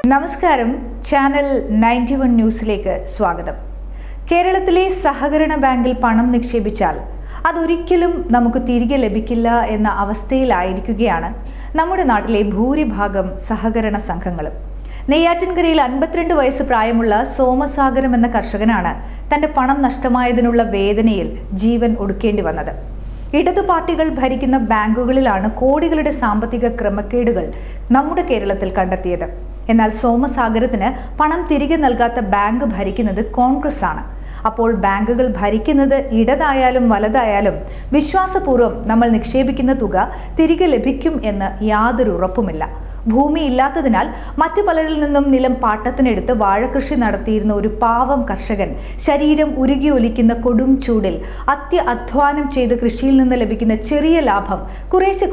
നമസ്കാരം, ചാനൽ 91 ന്യൂസിലേക്ക് സ്വാഗതം. കേരളത്തിലെ സഹകരണ ബാങ്കിൽ പണം നിക്ഷേപിച്ചാൽ അതൊരിക്കലും നമുക്ക് തിരികെ ലഭിക്കില്ല എന്ന അവസ്ഥയിലായിരിക്കുകയാണ് നമ്മുടെ നാട്ടിലെ ഭൂരിഭാഗം സഹകരണ സംഘങ്ങളും. നെയ്യാറ്റിൻകരയിൽ 52 വയസ്സ് പ്രായമുള്ള സോമസാഗരം എന്ന കർഷകനാണ് തന്റെ പണം നഷ്ടമായതിനുള്ള വേദനയിൽ ജീവൻ ഒടുക്കേണ്ടി വന്നത്. ഇടതു പാർട്ടികൾ ഭരിക്കുന്ന ബാങ്കുകളിലാണ് കോടികളുടെ സാമ്പത്തിക ക്രമക്കേടുകൾ നമ്മുടെ കേരളത്തിൽ കണ്ടെത്തിയത്. എന്നാൽ സോമസാഗരത്തിന് പണം തിരികെ നൽകാത്ത ബാങ്ക് ഭരിക്കുന്നത് കോൺഗ്രസ് ആണ്. അപ്പോൾ ബാങ്കുകൾ ഭരിക്കുന്നത് ഇടതായാലും വലതായാലും വിശ്വാസപൂർവ്വം നമ്മൾ നിക്ഷേപിക്കുന്ന തുക തിരികെ ലഭിക്കും എന്ന് യാതൊരു ഉറപ്പുമില്ല. ഭൂമി ഇല്ലാത്തതിനാൽ മറ്റു പലരിൽ നിന്നും നിലം പാട്ടത്തിനെടുത്ത് വാഴകൃഷി നടത്തിയിരുന്ന ഒരു പാവം കർഷകൻ ശരീരം ഉരുകി ഒലിക്കുന്ന കൊടും ചൂടിൽ അധ്വാനം ചെയ്ത് കൃഷിയിൽ നിന്ന് ലഭിക്കുന്ന ചെറിയ ലാഭം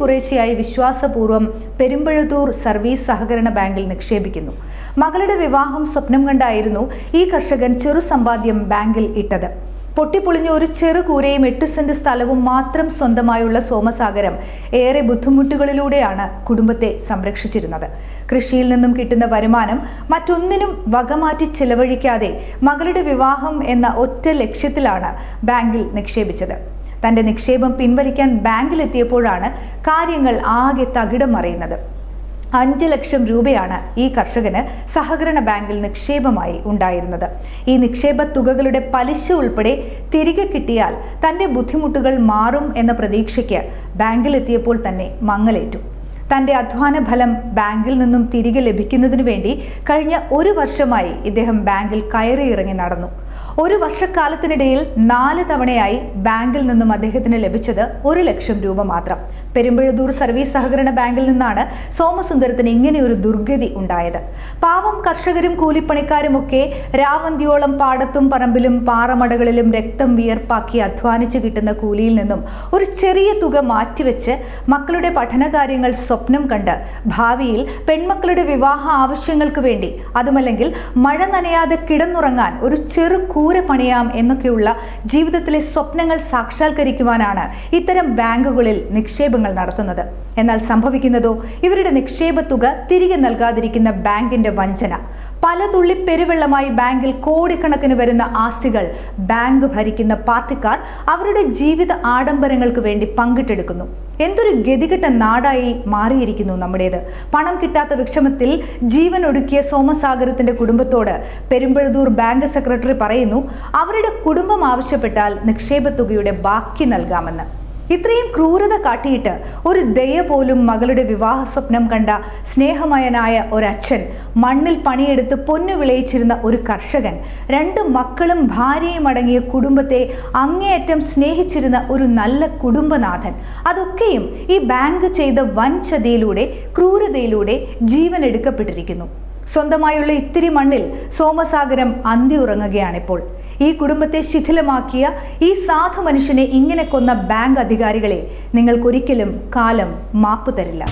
കുറേശ്ശെയായി വിശ്വാസപൂർവ്വം പെരുമ്പഴത്തൂർ സർവീസ് സഹകരണ ബാങ്കിൽ നിക്ഷേപിക്കുന്നു. മകളുടെ വിവാഹം സ്വപ്നം കണ്ടായിരുന്നു ഈ കർഷകൻ ചെറു സമ്പാദ്യം ബാങ്കിൽ ഇട്ടത്. പൊട്ടിപ്പൊളിഞ്ഞ ഒരു ചെറു കൂരയും 8 സെന്റ് സ്ഥലവും മാത്രം സ്വന്തമായുള്ള സോമസാഗരം ഏറെ ബുദ്ധിമുട്ടുകളിലൂടെയാണ് കുടുംബത്തെ സംരക്ഷിച്ചിരുന്നത്. കൃഷിയിൽ നിന്നും കിട്ടുന്ന വരുമാനം മറ്റൊന്നിനും വകമാറ്റി ചിലവഴിക്കാതെ മകളുടെ വിവാഹം എന്ന ഒറ്റ ലക്ഷ്യത്തിലാണ് ബാങ്കിൽ നിക്ഷേപിച്ചത്. തന്റെ നിക്ഷേപം പിൻവലിക്കാൻ ബാങ്കിലെത്തിയപ്പോഴാണ് കാര്യങ്ങൾ ആകെ തകിടം മറിയുന്നത്. 5 ലക്ഷം രൂപയാണ് ഈ കർഷകന് സഹകരണ ബാങ്കിൽ നിക്ഷേപമായി ഉണ്ടായിരുന്നത്. ഈ നിക്ഷേപ തുകകളുടെ പലിശ ഉൾപ്പെടെ തിരികെ കിട്ടിയാൽ തന്റെ ബുദ്ധിമുട്ടുകൾ മാറും എന്ന പ്രതീക്ഷയ്ക്ക് ബാങ്കിലെത്തിയപ്പോൾ തന്നെ മങ്ങലേറ്റു. തന്റെ അധ്വാന ഫലം ബാങ്കിൽ നിന്നും തിരികെ ലഭിക്കുന്നതിന് വേണ്ടി കഴിഞ്ഞ 1 വർഷമായി ഇദ്ദേഹം ബാങ്കിൽ കയറിയിറങ്ങി നടന്നു. 1 വർഷക്കാലത്തിനിടയിൽ 4 തവണയായി ബാങ്കിൽ നിന്നും അദ്ദേഹത്തിന് ലഭിച്ചത് 1 ലക്ഷം രൂപ മാത്രം. പെരുമ്പഴത്തൂർ സർവീസ് സഹകരണ ബാങ്കിൽ നിന്നാണ് സോമസുന്ദരത്തിന് ഇങ്ങനെ ഒരു ദുർഗതി ഉണ്ടായത്. പാവം കർഷകരും കൂലിപ്പണിക്കാരുമൊക്കെ രാവന്തിയോളം പാടത്തും പറമ്പിലും പാറമടകളിലും രക്തം വിയർപ്പാക്കി അധ്വാനിച്ച് കിട്ടുന്ന കൂലിയിൽ നിന്നും ഒരു ചെറിയ തുക മാറ്റിവെച്ച് മക്കളുടെ പഠനകാര്യങ്ങൾ സ്വപ്നം കണ്ട് ഭാവിയിൽ പെൺമക്കളുടെ വിവാഹ ആവശ്യങ്ങൾക്ക് വേണ്ടി, അതുമല്ലെങ്കിൽ മഴ നനയാതെ കിടന്നുറങ്ങാൻ ഒരു ചെറു കൂര പണിയാം എന്നൊക്കെയുള്ള ജീവിതത്തിലെ സ്വപ്നങ്ങൾ സാക്ഷാത്കരിക്കുവാനാണ് ഇത്തരം ബാങ്കുകളിൽ നിക്ഷേപങ്ങൾ നടത്തുന്നത്. എന്നാൽ സംഭവിക്കുന്നതോ ഇവരുടെ നിക്ഷേപ തുക തിരികെ നൽകാതിരിക്കുന്ന ബാങ്കിന്റെ വഞ്ചന. പല തുള്ളി പെരുവെള്ളമായി ബാങ്കിൽ കോടിക്കണക്കിന് വരുന്ന ആസ്തികൾ ബാങ്ക് ഭരിക്കുന്ന പാർട്ടിക്കാർ അവരുടെ ജീവിത ആഡംബരങ്ങൾക്ക് വേണ്ടി പങ്കിട്ടെടുക്കുന്നു. എന്തൊരു ഗതികെട്ട നാടായി മാറിയിരിക്കുന്നു നമ്മുടേത്. പണം കിട്ടാത്ത വിഷമത്തിൽ ജീവൻ ഒടുക്കിയ സോമസാഗരത്തിന്റെ കുടുംബത്തോട് പെരുമ്പഴത്തൂർ ബാങ്ക് സെക്രട്ടറി പറയുന്നു, അവരുടെ കുടുംബം ആവശ്യപ്പെട്ടാൽ നിക്ഷേപ തുകയുടെ ബാക്കി നൽകാമെന്ന്. ഇത്രയും ക്രൂരത കാട്ടിയിട്ട് ഒരു ദയ പോലും മകളുടെ വിവാഹ സ്വപ്നം കണ്ട സ്നേഹമയനായ ഒരച്ഛൻ, മണ്ണിൽ പണിയെടുത്ത് പൊന്നു വിളയിച്ചിരുന്ന ഒരു കർഷകൻ, 2 മക്കളും ഭാര്യയും അടങ്ങിയ കുടുംബത്തെ അങ്ങേയറ്റം സ്നേഹിച്ചിരുന്ന ഒരു നല്ല കുടുംബനാഥൻ, അതൊക്കെയും ഈ ബാങ്ക് ചെയ്ത വൻ ചതിയിലൂടെ, ക്രൂരതയിലൂടെ ജീവൻ എടുക്കപ്പെട്ടിരിക്കുന്നു. സ്വന്തമായുള്ള ഇത്തിരി മണ്ണിൽ സോമസാഗരം അന്തിയുറങ്ങുകയാണിപ്പോൾ. ഈ കുടുംബത്തെ ശിഥിലമാക്കിയ ഈ സാധു മനുഷ്യനെ ഇങ്ങനെ കൊന്ന ബാങ്ക് അധികാരികളെ നിങ്ങൾക്കൊരിക്കലും കാലം മാപ്പ് തരില്ല.